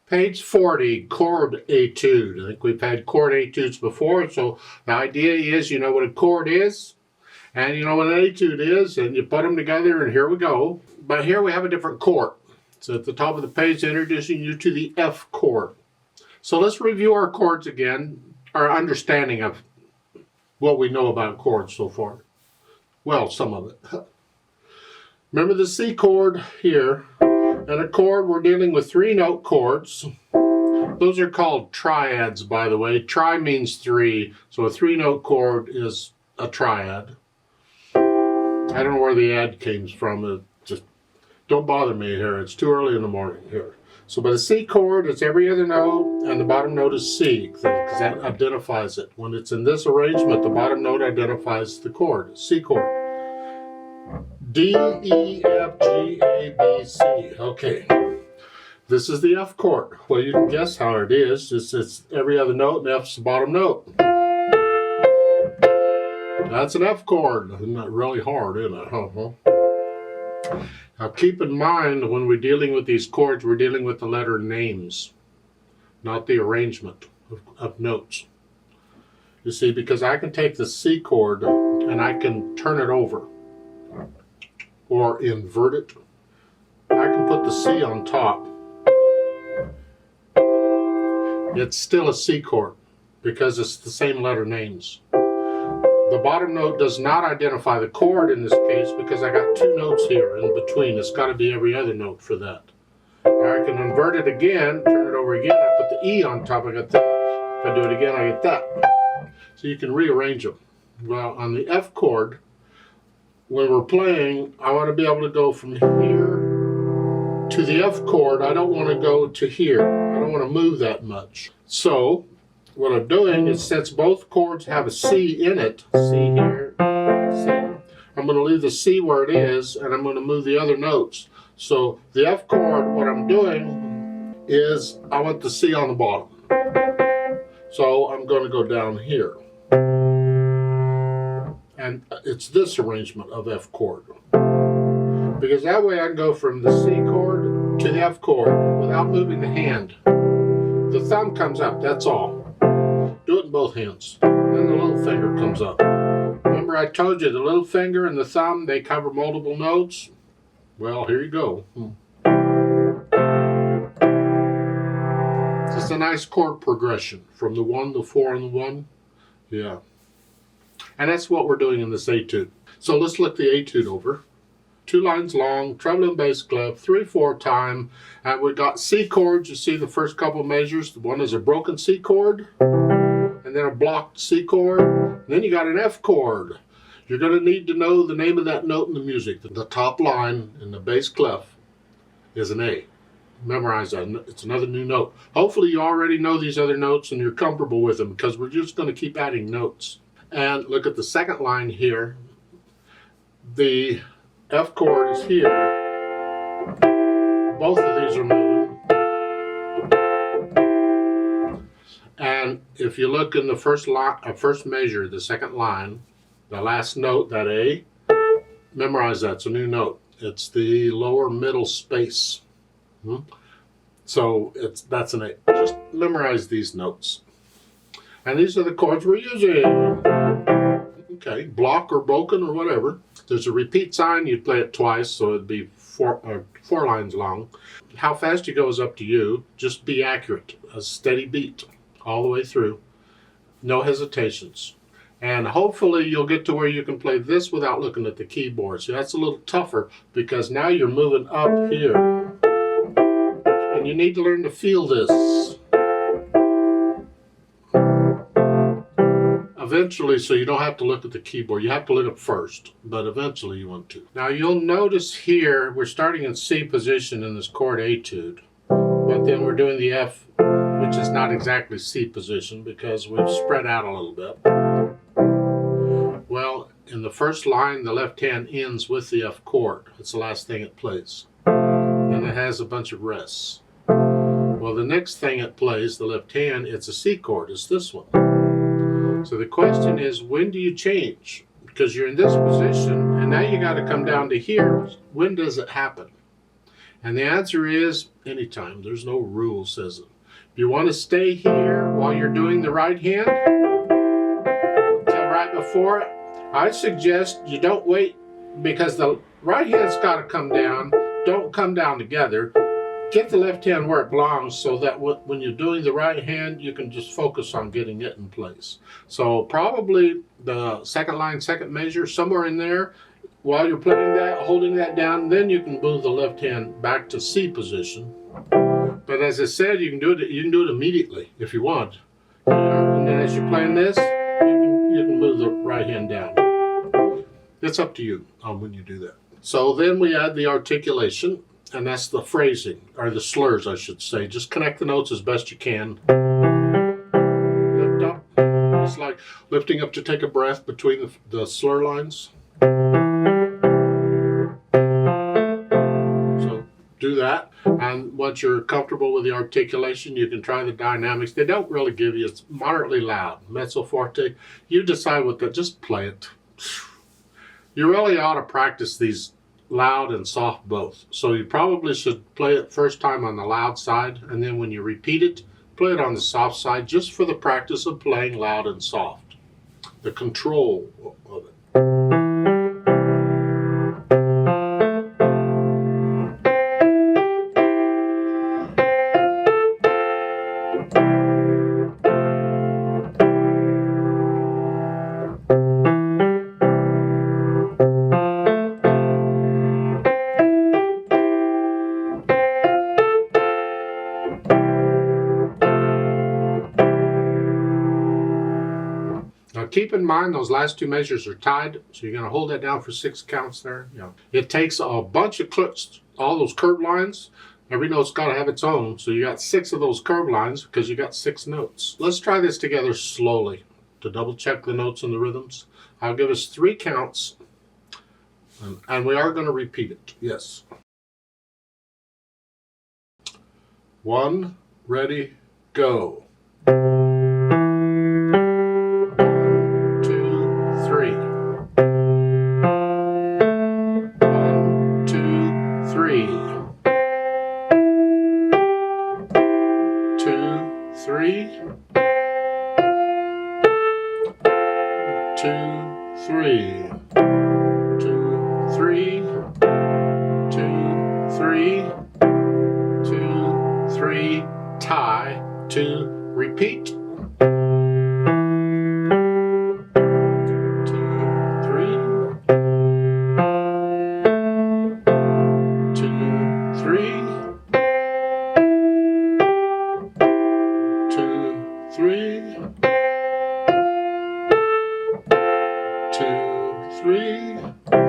Page 40, Chord Etude. I think we've had chord etudes before, so the idea is you know what a chord is, and you know what an etude is, and you put them together, and here we go. But here we have a different chord. So at the top of the page, introducing you to the F chord. So let's review our chords again, our understanding of what we know about chords so far. Well, some of it. Remember the C chord here. And a chord, we're dealing with 3-note chords. Those are called triads, by the way. Tri means 3, so a 3-note chord is a triad. I don't know where the ad came from. Just don't bother me here. It's too early in the morning here. So, but a C chord is every other note, and the bottom note is C, because that identifies it. When it's in this arrangement, the bottom note identifies the chord, C chord. D, E, F, G, A, B, C. Okay. This is the F chord. Well, you can guess how it is. It's every other note, and F's the bottom note. That's an F chord. Isn't that really hard, isn't it? Now keep in mind, when we're dealing with these chords, we're dealing with the letter names, not the arrangement of notes. You see, because I can take the C chord and I can turn it over or invert it. I can put the C on top. It's still a C chord because it's the same letter names. The bottom note does not identify the chord in this case because I got 2 notes here in between. It's got to be every other note for that. Now I can invert it again, turn it over again, I put the E on top, I got that. If I do it again, I get that. So you can rearrange them. Well, on the F chord, when we're playing, I want to be able to go from here to the F chord. I don't want to go to here. I don't want to move that much. So what I'm doing is, since both chords have a C in it, C here, C, I'm going to leave the C where it is, and I'm going to move the other notes. So the F chord, what I'm doing is I want the C on the bottom. So I'm going to go down here. And it's this arrangement of F chord. Because that way I can go from the C chord to the F chord without moving the hand. The thumb comes up, that's all. Do it in both hands. Then the little finger comes up. Remember I told you the little finger and the thumb, they cover multiple notes? Well, here you go. Just a nice chord progression from the 1, the 4, and the 1. Yeah. And that's what we're doing in this etude. So let's look the etude over. 2 lines long, treble and bass clef, 3/4 time. And we've got C chords. You see the first couple measures. One is a broken C chord, and then a blocked C chord. And then you got an F chord. You're going to need to know the name of that note in the music. The top line in the bass clef is an A. Memorize that. It's another new note. Hopefully you already know these other notes and you're comfortable with them, because we're just going to keep adding notes. And look at the second line here. The F chord is here. Both of these are moving. And if you look in the first measure, the second line, the last note, that A, memorize that. It's a new note. It's the lower middle space. So that's an A. Just memorize these notes. And these are the chords we're using. Okay, block or broken or whatever. There's a repeat sign. You'd play it twice, so it'd be 4 lines long. How fast you go is up to you. Just be accurate. A steady beat all the way through. No hesitations. And hopefully you'll get to where you can play this without looking at the keyboard. So that's a little tougher because now you're moving up here. And you need to learn to feel this. Eventually, so you don't have to look at the keyboard. You have to look up first, but eventually you want to. Now you'll notice here, we're starting in C position in this chord etude, but then we're doing the F, which is not exactly C position because we've spread out a little bit. Well, in the first line, the left hand ends with the F chord. It's the last thing it plays. And it has a bunch of rests. Well, the next thing it plays, the left hand, it's a C chord. It's this one. So the question is, when do you change? Because you're in this position, and now you got to come down to here. When does it happen? And the answer is anytime. There's no rule says it. If you want to stay here while you're doing the right hand till right before it, I suggest you don't wait, because the right hand's got to come down. Don't come down together. Get the left hand where it belongs, so that when you're doing the right hand, you can just focus on getting it in place. So probably the second line, second measure, somewhere in there. While you're playing that, holding that down, then you can move the left hand back to C position. But as I said, you can do it immediately if you want. And then as you're playing this, you can move the right hand down. It's up to you on when you do that. So then we add the articulation, and that's the phrasing, or the slurs, I should say. Just connect the notes as best you can. Lift up. It's like lifting up to take a breath between the slur lines. So do that, and once you're comfortable with the articulation, you can try the dynamics. They don't really give you, it's moderately loud, mezzo forte. You decide what that, just play it. You really ought to practice these loud and soft both. So you probably should play it first time on the loud side, and then when you repeat it, play it on the soft side, just for the practice of playing loud and soft. The control of it. Now keep in mind those last two measures are tied, so you're going to hold that down for 6 counts there. Yeah. It takes a bunch of clips, all those curved lines. Every note's got to have its own, so you got 6 of those curved lines because you got 6 notes. Let's try this together slowly to double check the notes and the rhythms. I'll give us 3 counts, and we are going to repeat it. Yes. 1, ready, go. 3, tie, 2, repeat. 2, 3. 2, 3. 2, 3. 2, 3.